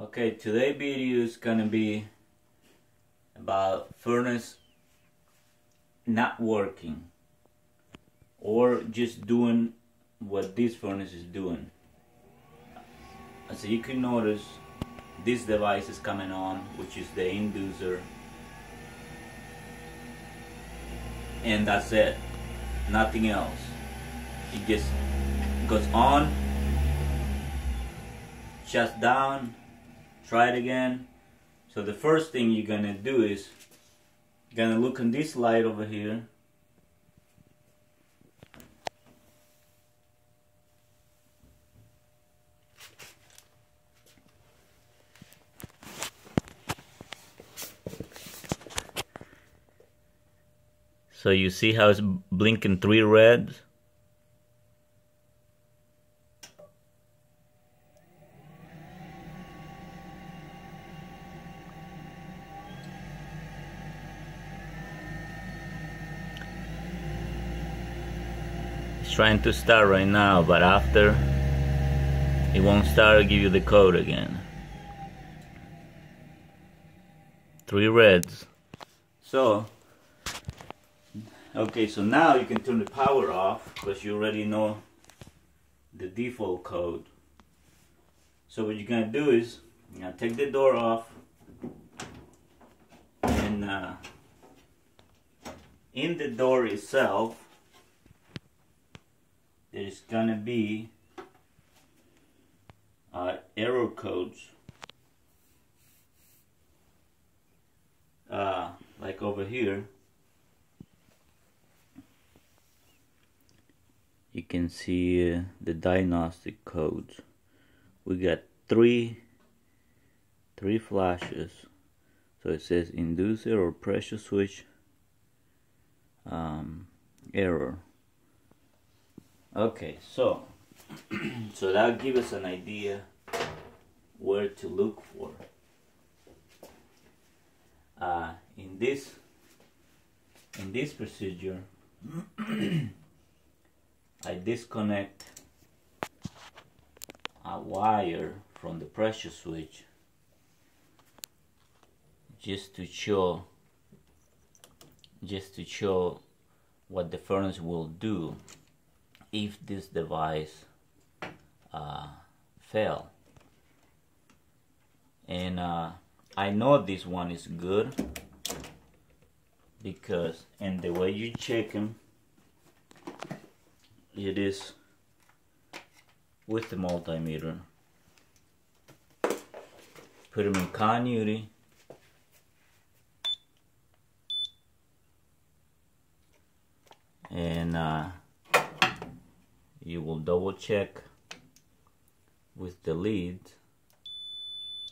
Okay, today's video is gonna be about furnace not working or just doing what this furnace is doing. As you can notice, this device is coming on, which is the inducer, and that's it, nothing else. It just goes on, shuts down, try it again. So the first thing you're gonna do is you're gonna look on this light over here. So you see how it's blinking 3 reds? It's trying to start right now, but after it won't start, I'll give you the code again. 3 reds. So okay, so now you can turn the power off because you already know the default code. So what you're gonna do is you're gonna take the door off, and in the door itself there's gonna be error codes, like over here. You can see the diagnostic codes. We got three flashes. So it says inducer or pressure switch error. Okay, so so that'll give us an idea where to look for. In this procedure, I disconnect a wire from the pressure switch just to show what the furnace will do if this device fail. And I know this one is good because, and the way you check them, it is with the multimeter. Put them in continuity, and you will double check with the lead.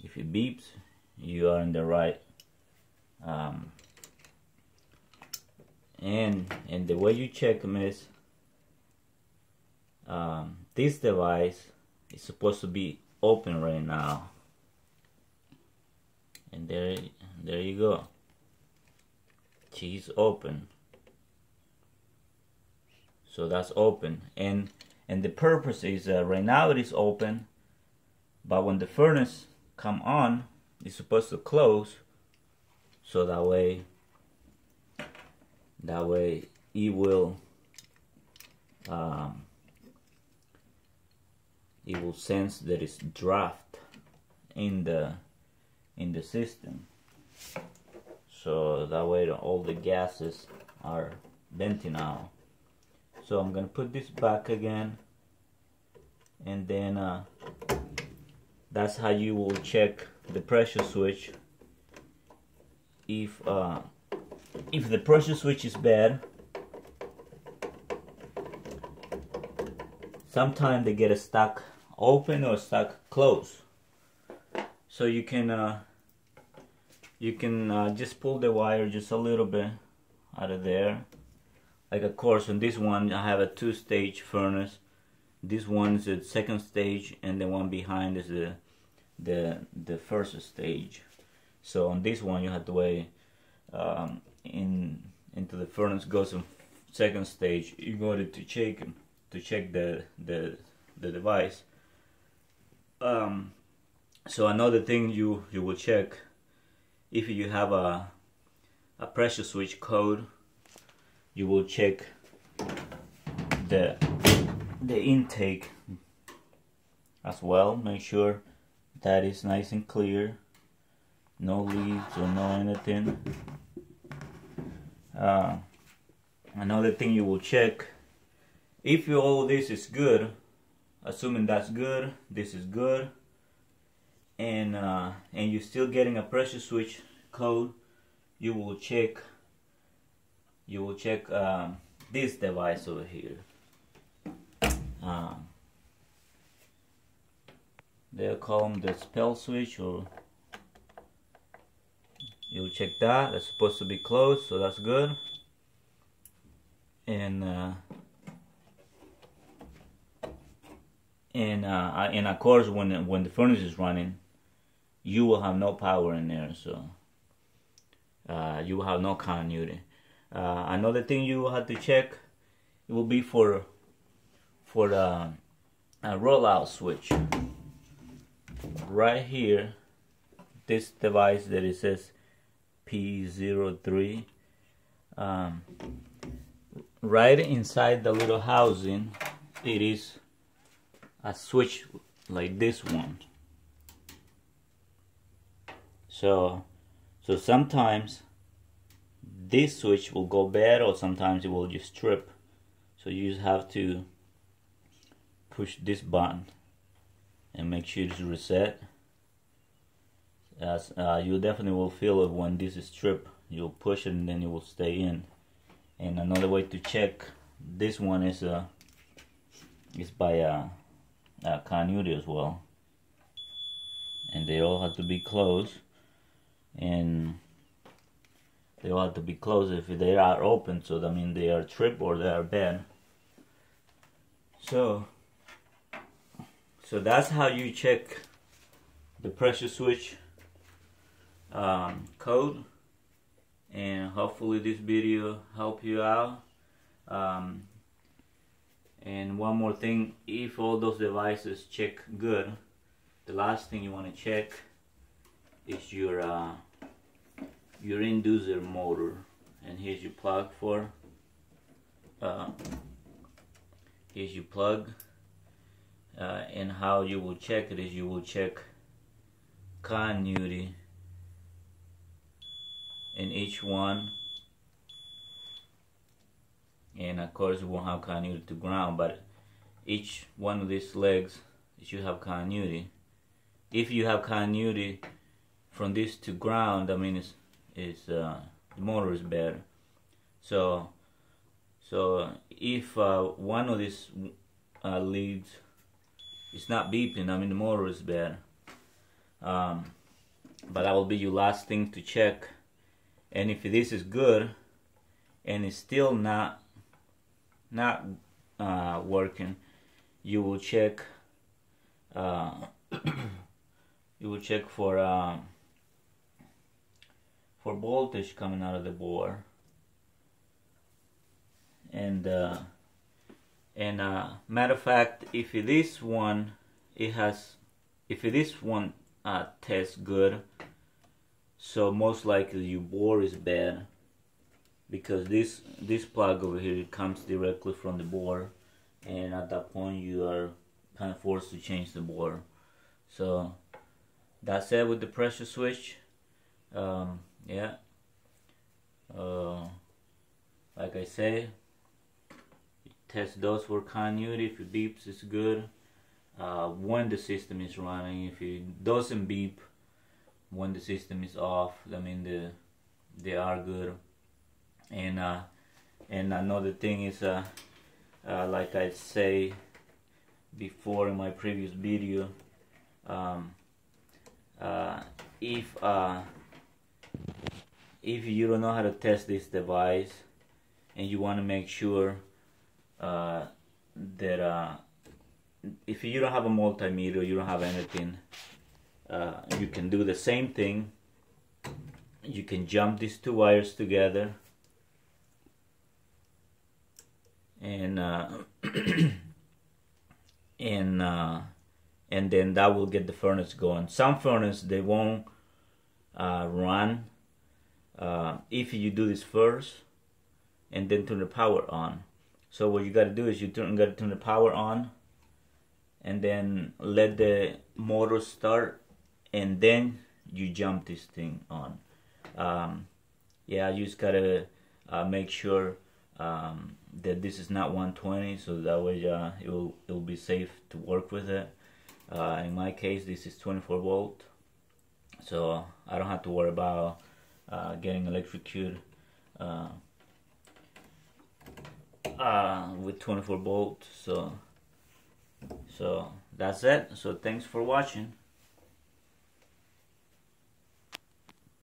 If it beeps, you are in the right. And the way you check them is, this device is supposed to be open right now, and there you go. She's open, so that's open, and the purpose is right now it is open, but when the furnace come on, it's supposed to close, so that way it will sense that it's draft in the system, so that way all the gases are venting out. So I'm gonna put this back again, and then that's how you will check the pressure switch. If the pressure switch is bad, sometimes they get stuck open or stuck closed. So you can just pull the wire just a little bit out of there. Like, of course, on this one I have a 2-stage furnace. This one is the 2nd stage, and the one behind is the 1st stage. So on this one you have to wait into the furnace goes in 2nd stage in order to check the device. So another thing you will check, if you have a pressure switch code, you will check the intake as well. Make sure that is nice and clear, no leaks or no anything. Another thing you will check, if all this is good, assuming that's good, this is good, and you're still getting a pressure switch code, you will check this device over here. They'll call them the spell switch, or you'll check that. It's supposed to be closed, so that's good. And of course, when the furnace is running, you will have no power in there, so you will have no continuity. Another thing you will have to check, it will be for the rollout switch. Right here, this device that it says P03, right inside the little housing, it is a switch like this one. So sometimes this switch will go bad, or sometimes it will just trip. So you just have to push this button and make sure it's reset. As you definitely will feel it when this is tripped. You'll push it and then it will stay in. And another way to check this one is by continuity as well. And they all have to be closed. And they all have to be closed if they are open, so that means they are tripped or they are bad. So that's how you check the pressure switch code. And hopefully this video helped you out. And one more thing, if all those devices check good, the last thing you want to check is your inducer motor. And here's your plug for here's your plug. And how you will check it is you will check continuity in each one, and of course you won't have continuity to ground, but each one of these legs it should have continuity. If you have continuity from this to ground, I mean the motor is better. So if one of these leads is not beeping, I mean the motor is bad. But that will be your last thing to check. And if this is good and it's still not working, you will check for voltage coming out of the board. And matter of fact, if this one tests good, so most likely your board is bad, because this plug over here comes directly from the board, and at that point you are kind of forced to change the board. So that's it with the pressure switch. Yeah, like I say, test those for continuity. If it beeps, it's good. When the system is running, if it doesn't beep when the system is off, I mean they are good. And another thing is, like I say before in my previous video, if you don't know how to test this device and you want to make sure that if you don't have a multimeter, you don't have anything, you can do the same thing. You can jump these two wires together and and then that will get the furnace going. Some furnace, they won't run if you do this first and then turn the power on. So what you got to do is you got to turn the power on and then let the motor start, and then you jump this thing on. Yeah, you just gotta make sure that this is not 120, so that way it'll be safe to work with it. In my case, this is 24 volt, so I don't have to worry about getting electrocuted with 24 volt. So that's it. So thanks for watching.